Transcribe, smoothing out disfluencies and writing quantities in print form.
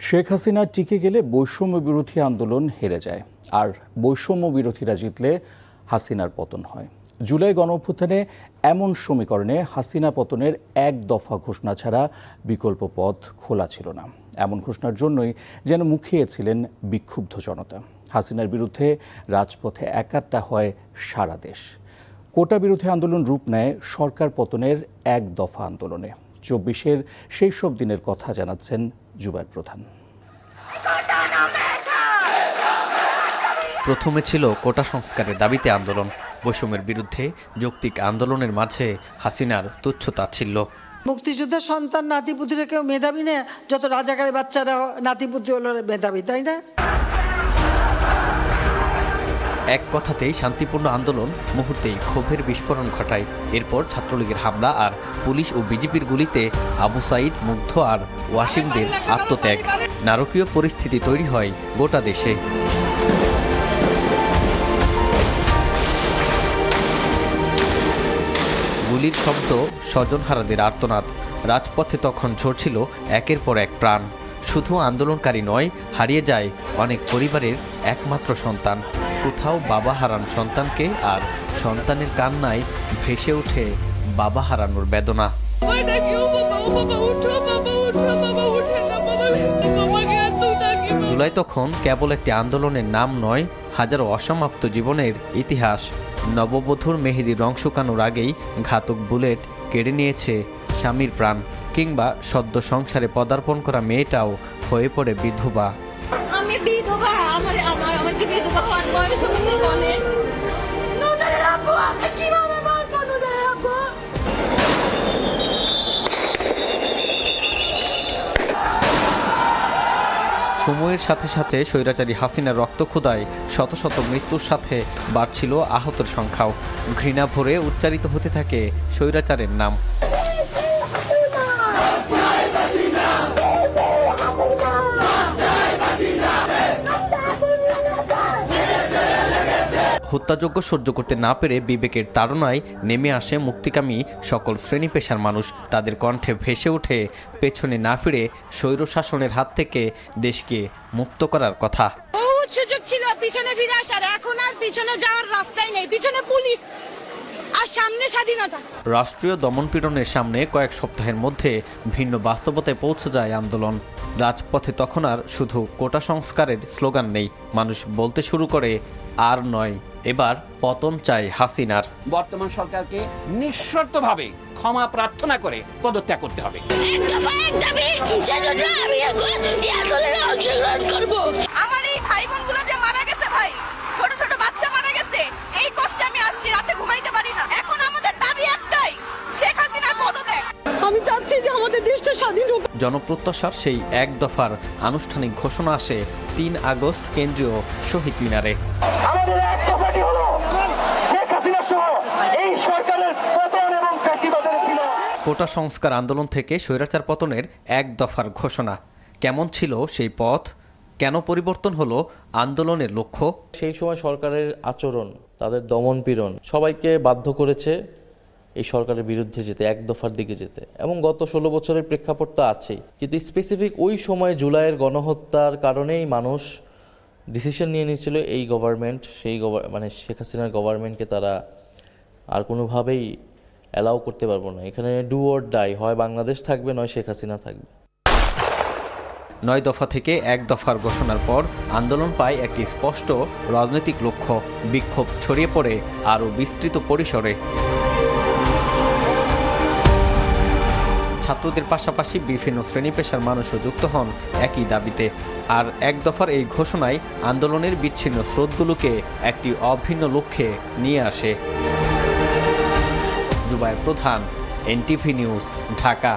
শেখ হাসিনা টিকে গেলে বৈষম্য বিরোধী আন্দোলন হেরে যায়, আর বৈষম্য বিরোধীরা জিতলে হাসিনার পতন হয়। জুলাই গণঅভ্যুত্থানে এমন সমীকরণে হাসিনা পতনের এক দফা ঘোষণা ছাড়া বিকল্প পথ খোলা ছিল না। এমন ঘোষণার জন্যই যেন মুখিয়েছিলেন বিক্ষুব্ধ জনতা। হাসিনার বিরুদ্ধে রাজপথে একাট্টা হয় সারা দেশ। কোটা বিরোধী আন্দোলন রূপ নেয় সরকার পতনের এক দফা আন্দোলনে। ২৪-এর সেই সব দিনের কথা জানাচ্ছেন জুবায়ের প্রধান। প্রথমে ছিল কোটা সংস্কারের দাবিতে আন্দোলন। বৈষম্যের বিরুদ্ধে যৌক্তিক আন্দোলনের মাঝে হাসিনার তুচ্ছ-তাচ্ছিল্য। মুক্তিযুদ্ধের সন্তান নাতিপুতিরা কেউ মেধাবী না, যত রাজাকারের বাচ্চারা নাতিপুতি হলো মেধাবী, তাই না? এক কথাতেই শান্তিপূর্ণ আন্দোলন মুহূর্তেই ক্ষোভের বিস্ফোরণ ঘটায়। এরপর ছাত্রলীগের হামলা আর পুলিশ ও বিজেপির গুলিতে আবু সাঈদ, মুগ্ধ আর ওয়াসিমদের আত্মত্যাগ। নারকীয় পরিস্থিতি তৈরি হয় গোটা দেশে। গুলির শব্দ, স্বজনহারাদের আর্তনাদ। রাজপথে তখন ঝরছিল একের পর এক প্রাণ। শুধু আন্দোলনকারী নয়, হারিয়ে যায় অনেক পরিবারের একমাত্র সন্তান। কোথাও বাবা হারান সন্তানকে, আর সন্তানের কান্নায় ভেসে ওঠে বাবা হারানোর বেদনা। জুলাই তখন কেবল একটি আন্দোলনের নাম নয়, হাজারো অসমাপ্ত জীবনের ইতিহাস। নববধূর মেহেদির রং শুকানোর আগেই ঘাতক বুলেট কেড়ে নিয়েছে স্বামীর প্রাণ, কিংবা সদ্য সংসারে পদার্পণ করা মেয়েটাও হয়ে পড়ে বিধবা। আমি বিধবা, আমার কি বিধবা হওয়ার বয়স হয়েছে বলেন? নজরে রাখবো, আমি কিভাবে বাঁচবো? নজরে রাখবো। সময়ের সাথে সাথে স্বৈরাচারী হাসিনার রক্তক্ষুধায় শত শত মৃত্যুর সাথে বাড়ছিল আহতের সংখ্যাও। ঘৃণা ভরে উচ্চারিত হতে থাকে স্বৈরাচারের নাম। হত্যাযজ্ঞ সহ্য করতে না পেরে বিবেকের তাড়নায় নেমে আসে মুক্তিকামী সকল শ্রেণী পেশার মানুষ। তাদের কণ্ঠে ভেসে ওঠে পেছনে না ফিরে স্বৈরশাসনের হাত থেকে দেশকে মুক্ত করার কথা। বহুত সুযোগ ছিল পিছনে ফিরে আসার, এখন আর পিছনে যাওয়ার রাস্তাই নেই। পিছনে পুলিশ আর সামনে স্বাধীনতা। রাষ্ট্রীয় দমনপীড়নের সামনে কয়েক সপ্তাহের মধ্যে ভিন্ন বাস্তবতায় পৌঁছে যায় আন্দোলন। রাজপথে তখন আর শুধু কোটা সংস্কারের স্লোগান নেই, মানুষ বলতে শুরু করে, আর নয়, এবার পতন চাই হাসিনার। বর্তমান সরকারকে নিঃশর্তভাবে ক্ষমা প্রার্থনা করে পদত্যাগ করতে হবে। আমার এই ভাই বোনগুলো যে মারা গেছে, ভাই ছোট ছোট বাচ্চা মারা গেছে, এই কষ্টে আমি আসছি, রাতে ঘুমাইতে পারি না। এখন আমাদের দাবি একটাই, শেখ হাসিনার পদত্যাগ। আমি চাচ্ছি যে আমাদের দেশটা স্বাধীন হোক। জনপ্রত্যাশার সেই এক দফার আনুষ্ঠানিক ঘোষণা আসে ৩ আগস্ট কেন্দ্রীয় শহীদ মিনারে। আমাদের এক দফাটি হলো শেখ হাসিনা সহ এই সরকারের পতন এবং ফ্যাসিবাদের বিনাশ। কোটা সংস্কার আন্দোলন থেকে স্বৈরাচার পতনের এক দফার ঘোষণা। কেমন ছিল সেই পথ? কেন পরিবর্তন হলো আন্দোলনের লক্ষ্য? সেই সময় সরকারের আচরণ, তাদের দমনপীড়ন সবাইকে বাধ্য করেছে এই সরকারের বিরুদ্ধে যেতে, এক দফার দিকে যেতে। এবং গত ১৬ বছরের প্রেক্ষাপট তো আছেই, কিন্তু স্পেসিফিক ওই সময় জুলাইয়ের গণহত্যার কারণেই মানুষ ডিসিশন নিয়ে নিয়েছিল এই গভর্নমেন্ট, মানে শেখ হাসিনার গভর্নমেন্টকে তারা আর কোনোভাবেই অ্যালাউ করতে পারবো না। এখানে ডু অর ডাই, হয় বাংলাদেশ থাকবে, নয় শেখ হাসিনা থাকবে। ৯ দফা থেকে এক দফার ঘোষণার পর আন্দোলন পায় একটি স্পষ্ট রাজনৈতিক লক্ষ্য। বিক্ষোভ ছড়িয়ে পড়ে আরও বিস্তৃত পরিসরে। ছাত্রদের পাশাপাশি বিভিন্ন শ্রেণী পেশার মানুষও যুক্ত হন একই দাবিতে। আর এক দফার এই ঘোষণায় আন্দোলনের বিচ্ছিন্ন স্রোতগুলোকে একটি অভিন্ন লক্ষ্যে নিয়ে আসে। জুবায়ের প্রধান, NTV নিউজ, ঢাকা।